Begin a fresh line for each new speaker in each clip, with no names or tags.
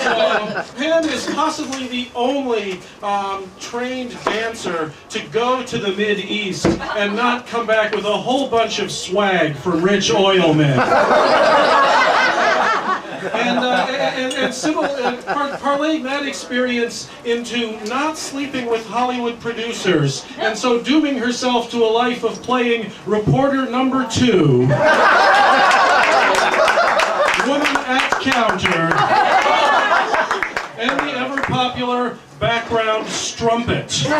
So, Pam is possibly the only trained dancer to go to the Mid-East and not come back with a whole bunch of swag from rich oil men. And parlaying that experience into not sleeping with Hollywood producers, and so dooming herself to a life of playing reporter number 2, woman at counter, and the ever-popular background strumpet. It's true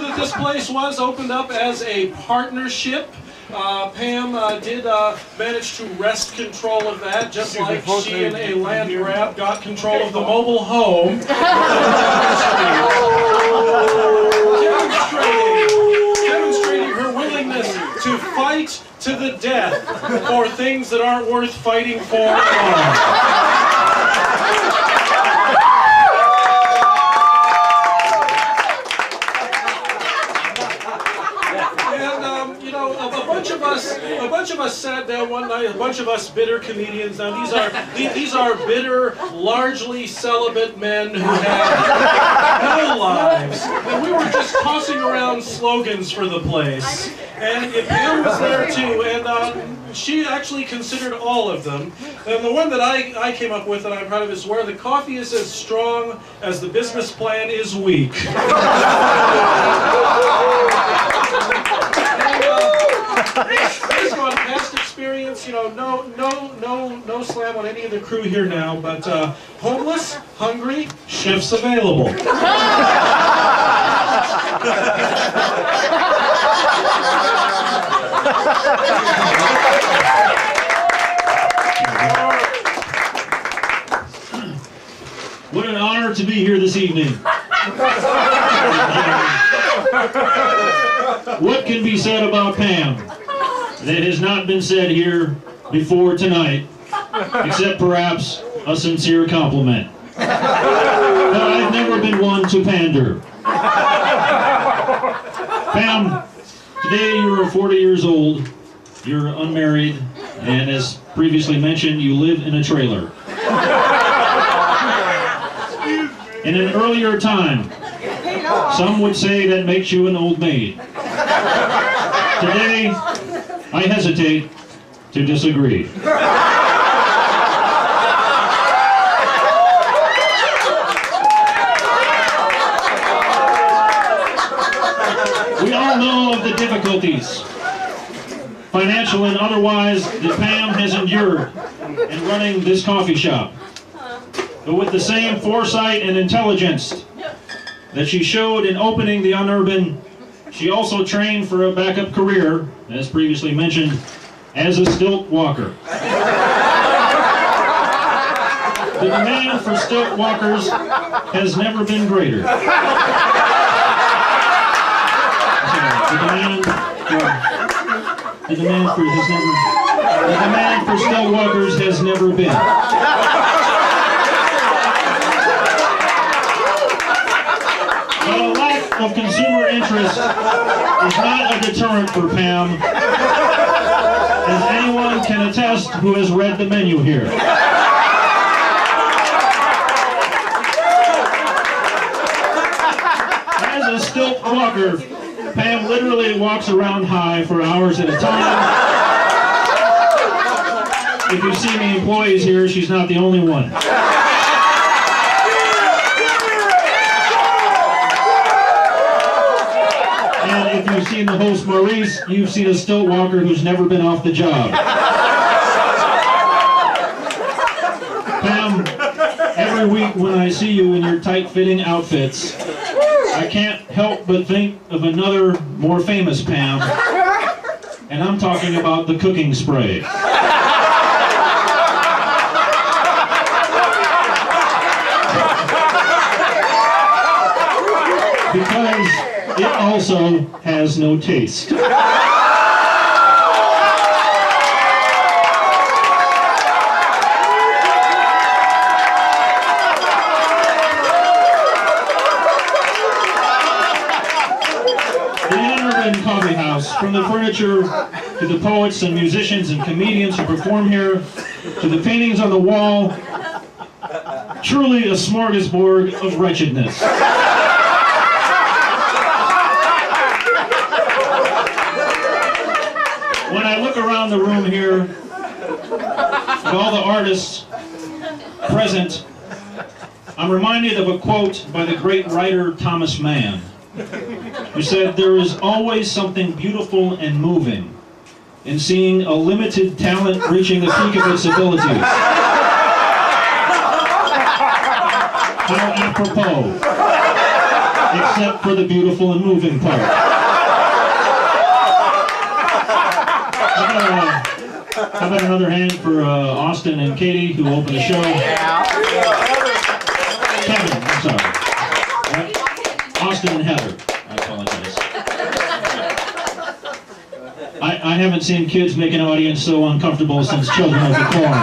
that this place was opened up as a partnership. Pam did manage to wrest control of that, just like she and a land grab got control of the mobile home. Demonstrating her willingness to fight to the death for things that aren't worth fighting for. A bunch of us sat down one night, a bunch of us bitter comedians. Now these are bitter, largely celibate men who have no lives. And we were just tossing around slogans for the place. And Pam was there too, and she actually considered all of them. And the one that I came up with that I'm proud of is where the coffee is as strong as the business plan is weak. Based on past experience, no slam on any of the crew here now, but homeless, hungry, shifts available.
What an honor to be here this evening. What can be said about Pam that has not been said here before tonight, except perhaps a sincere compliment? But I've never been one to pander. Pam, today you're 40 years old, you're unmarried, and as previously mentioned, you live in a trailer. In an earlier time, some would say that makes you an old maid. Today, I hesitate to disagree. We all know of the difficulties, financial and otherwise, that Pam has endured in running this coffee shop. But with the same foresight and intelligence that she showed in opening the Unurban, she also trained for a backup career, as previously mentioned, as a stilt walker. The demand for stilt walkers has never been greater. The demand for stilt walkers has never been. But a lack of consumer interest is not a deterrent for Pam, as anyone can attest who has read the menu here. As a stilt walker, Pam literally walks around high for hours at a time. If you see any employees here, she's not the only one. And if you've seen the host Maurice, you've seen a stilt walker who's never been off the job. Pam, every week when I see you in your tight-fitting outfits, I can't help but think of another, more famous Pam, and I'm talking about the cooking spray. Because it also has no taste. Coffee House from the furniture to the poets and musicians and comedians who perform here, to the paintings on the wall, truly a smorgasbord of wretchedness. When I look around the room here at all the artists present, I'm reminded of a quote by the great writer Thomas Mann, who said, "There is always something beautiful and moving in seeing a limited talent reaching the peak of its abilities." How apropos, except for the beautiful and moving part. How about another hand for Austin and Katie, who opened the show? Kevin, I'm sorry. Right? Austin and Heather. I apologize. I haven't seen kids make an audience so uncomfortable since Children of the Corn.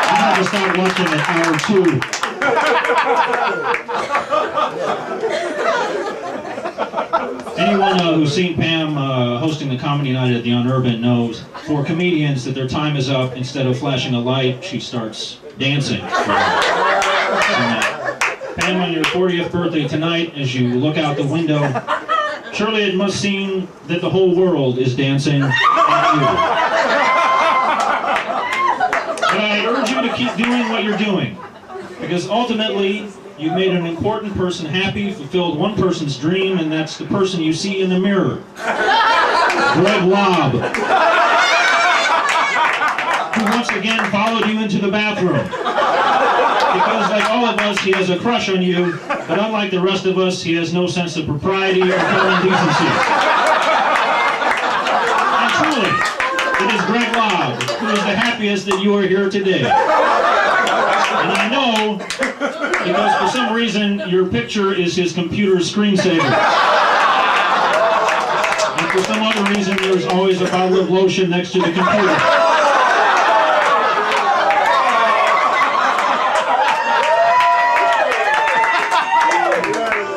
I had to start watching at hour 2. Anyone who's seen Pam hosting the comedy night at the Unurban knows for comedians that their time is up. Instead of flashing a light, she starts dancing. Pam, on your 40th birthday tonight, as you look out the window, surely it must seem that the whole world is dancing at you. But I urge you to keep doing what you're doing, because ultimately, you've made an important person happy, fulfilled one person's dream, and that's the person you see in the mirror. Greg Lobb, who once again followed you into the bathroom. Because like all of us, he has a crush on you, but unlike the rest of us, he has no sense of propriety or common decency. And truly, it is Greg Lobb who is the happiest that you are here today. And I know, because for some reason, your picture is his computer's screensaver. And for some other reason, there's always a bottle of lotion next to the computer.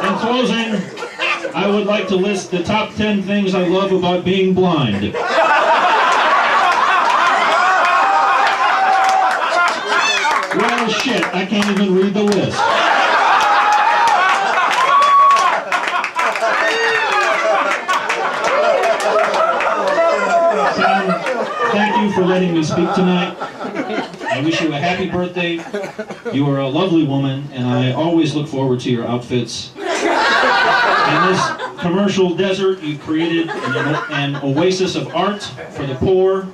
In closing, I would like to list the top 10 things I love about being blind. Well, shit, I can't even read the list. Sam, thank you for letting me speak tonight. I wish you a happy birthday. You are a lovely woman, and I always look forward to your outfits. In this commercial desert, you created an oasis of art for the poor,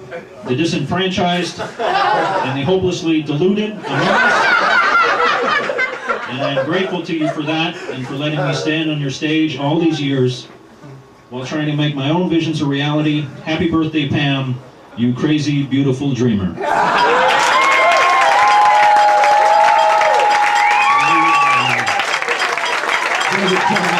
the disenfranchised, and the hopelessly deluded among us. And I'm grateful to you for that, and for letting me stand on your stage all these years while trying to make my own visions a reality. Happy birthday, Pam, you crazy, beautiful dreamer. Kevin